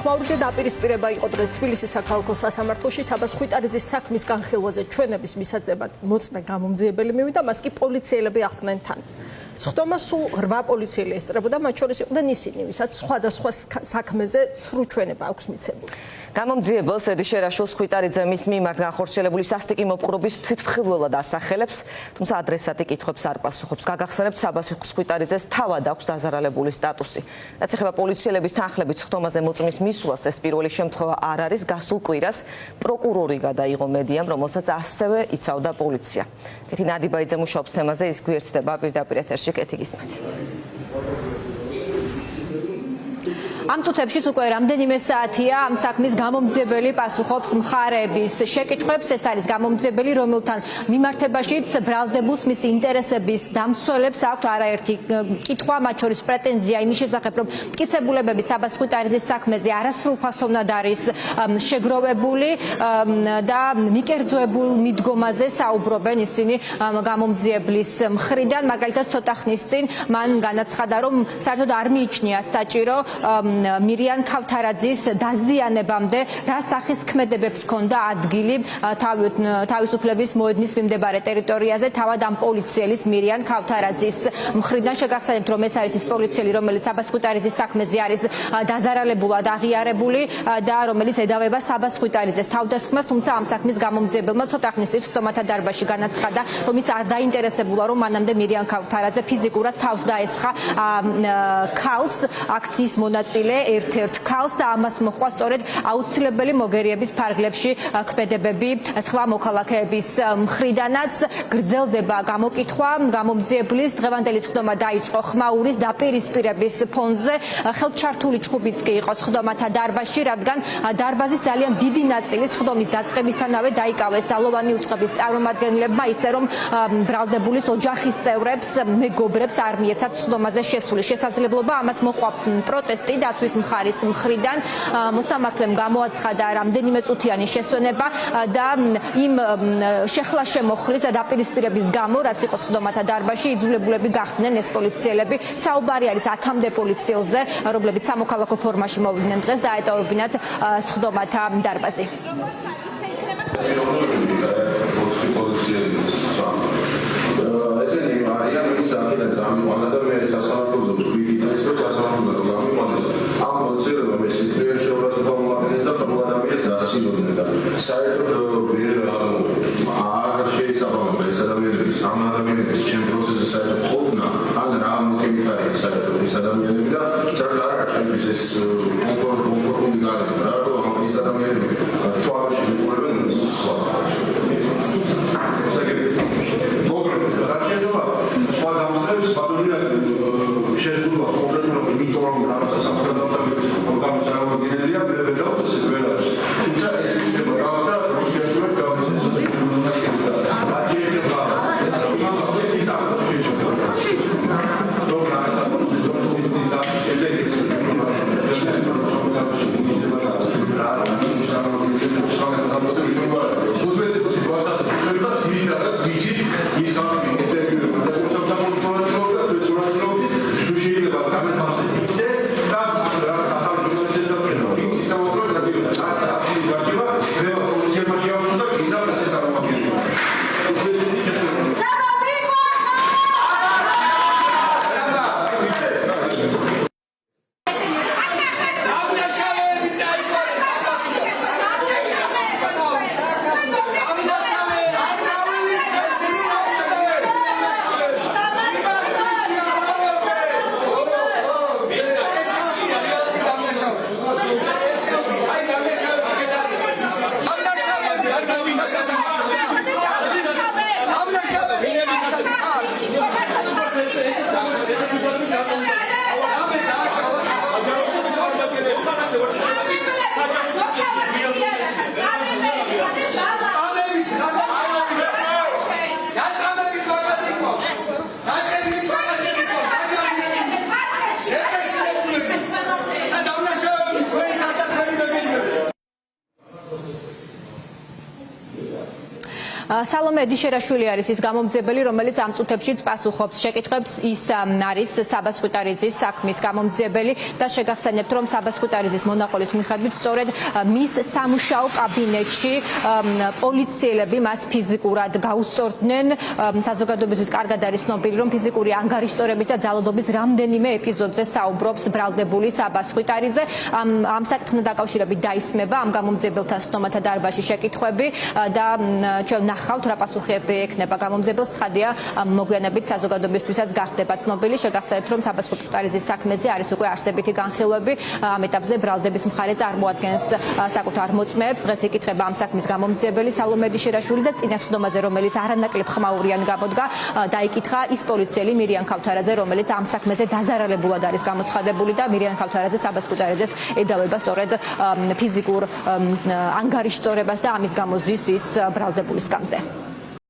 ხმაურით დაპირისპირება იყო დღეს თბილისის საქალაქო სასამართლოში საბას ხვიტარიძის საქმის განხილვაზე ჩვენების მისაწევად მოწმე გამომძიებელი მივიდა, მას კი პოლიციელები ახდნენ თან. სხდომა სულ 8 პოლიციელი ესწრებოდა, მათ შორის იყვნენ ისინი, ვისაც სხვადასხვა საქმეზე ცრუ ჩვენება აქვს მიცემული. გამომძიებელს ედი შერაშვილს ხვიტარიძე მის მიმართ განხორციელებული სასტიკი მოპყრობის თვითმხილველად ასახელებს, თუმცა ადრესატი კითხვებს არ პასუხობს. გაგახსენებთ, საბას ხვიტარიძეს თავად აქვს დაზარალებული სტატუსი. რაც ეხება პოლიციელების თანხლებით სხდომაზე მოწმის მისვლას, ეს პირველი შემთხვევა არ არის. გასულ კვირას პროკურორი გადაიღო მედიამ, რომელსაც ასევე იცავდა პოლიცია. კეთი ნადიბაიძე მუშაობს თემაზე, ის გვერდდება პირდაპირ ეთერში, კეთი გისმენთ. ამ წუთებშიც უკვე რამდენიმე საათია ამ საქმის გამომძიებელი პასუხობს მხარეების შეკითხვებს. ეს არის გამომძიებელი, რომელთან მიმართებაშიც ბრალდებულს მის ინტერესების დამცველებს აქვთ არაერთი კითხვა, მათ შორის პრეტენზია იმის შესახებ, რომ მტკიცებულებები საბას ხვიტარიძის საქმეზე არასრულფასოვნად არის შეგროვებული და მიკერძოებულ მიდგომაზე საუბრობენ ისინი გამომძიებლის მხრიდან. მაგალითად, ცოტა ხნის წინ მან განაცხადა, რომ საერთოდ არ მიიჩნია საჭირო მირიან ქავთარაძის დაზიანებამდე რა სახის ქმედებებს ჰქონდა ადგილი თავისუფლების მოედნის მიმდებარე ტერიტორიაზე, თავად ამ პოლიციელის მირიან ქავთარაძის მხრიდან. შეგახსენებთ, რომ ეს არის ის პოლიციელი, რომელიც საბას ხვიტარიძის საქმეზე არის დაზარალებულად აღიარებული და რომელიც ედავება საბას ხვიტარიძეს თავდასხმას, თუმცა ამ საქმის გამომძიებელმა ცოტა ხნის წინ სხდომათა დარბაზში განაცხადა, რომ ის არ დაინტერესებულა, რომ მანამდე მირიან ქავთარაძე ფიზიკურად თავს დაესხა ქალს, აქციის მონაწილე ერთ-ერთ ქალს და ამას მოჰყვა სწორედ აუცილებელი მოგერიების ფარგლებში ქმედებები სხვა მოქალაქეების მხრიდანაც. გრძელდება გამოკითხვა, გამომძიებლის დღევანდელი სხდომა დაიწყო ხმაურის დაპირისპირების ფონზე. ხელჩართული ჩხუბიც კი იყო სხდომათა დარბაზში, რადგან დარბაზის ძალიან დიდი ნაწილი სხდომის დაწყებისთანავე დაიკავეს ძალოვანი უწყების წარმომადგენლებმა, ისე რომ ბრალდებულის ოჯახის წევრებს, მეგობრებს არ მიეცათ სხდომაზე შესული შესაძლებლობა. ამას მოჰყვა პროტესტი დაცვის მხარის მხრიდან. მოსამართლემ გამოაცხადა რამდენიმე წუთიანი შესვენება და იმ შეხლა-შემოხლის და დაპირისპირების გამო, რაც იყო სხდომათა დარბაზში, იძულებულები გახდნენ ეს პოლიციელები. საუბარი არის 10-მდე პოლიციელზე, რომლებიც სამოქალაქო ფორმაში მოვიდნენ დღეს და აეტოვებინათ სხდომათა დარბაზი. ესენი არიან ის აქედან წამიყვანა და მე სასამართლოზე ვთქვი და ის რომ სასამართლოზე წამიყვანეს ამ პოლიციელებმა ეს სიტყვიერ შეურაცხყოფა მოაყენეს და ყველა ადამიანს დასცინოდნენ და საერთოდ არ შეისაბამება ეს ადამიანების ამ ადამიანების ჩემ პროცესზე საერთოდ ყოფნა ან რა მოტივით არის საერთოდ ეს ადამიანები და საერთოდ არ არის ჩემთვის ეს კომფორტული გარემო რა რომ ეს ადამიანები თვალში ვიყურებენ სხვა შეგვიძლია კონკრეტულად იმიტომ რომ რაღაცა სამხედრო პროგრამის წარმოადგენელია და ეს ყველაში. თუმცა ეს იქნება გავდა რომ შეგვიძლია გავაკეთოთ სალომე ედიშერაშვილი არის ის გამომძიებელი, რომელიც ამ წუთებშიც პასუხობს შეკითხვებს. ის არის საბას ხუტარიძის საქმის გამომძიებელი და შეგახსენებთ, რომ საბას ხუტარიძის მონახულის მიხედვით სწორედ მის სამუშაო კაბინეტში პოლიციელები მას ფიზიკურად გაუსწორდნენ. საზოგადოებისთვის კარგად არის ცნობილი, რომ ფიზიკური ანგარიშწორების და ძალადობის რამდენიმე ეპიზოდზე საუბრობს ბრალდებული საბას ხუტარიძე. ამ საკითხთან დაკავშირებით დაისმება ამ გამომძიებელთან სხდომათა დარბაზში შეკითხვები და ჩვენ ნახავთ რა პასუხები ექნება გამომძიებელს. ცხადია, მოგვიანებით საზოგადოებისთვისაც გახდება ცნობილი. შეგახსენებთ, რომ საბას ხუტარიძის საქმეზე არის უკვე არსებითი განხილვები. ამ ეტაპზე ბრალდების მხარე წარმოადგენს საკუთარ მოწმეებს. დღეს იკითხება ამ საქმის გამომძიებელი სალომე ედიშერაშვილი და წინა სხდომაზე, რომელიც არანაკლებ ხმაურიან გამოდგა, დაიკითხა ის პოლიციელი მირიან ქავთარაძე, რომელიც ამ საქმეზე დაზარალებულად არის გამოცხადებული და მირიან ქავთარაძე საბას ხუტარიძეს ედავება სწორედ ფიზიკურ ანგარიშწორებას და ამის გამო ზის ის ბრალდებული სკამზე.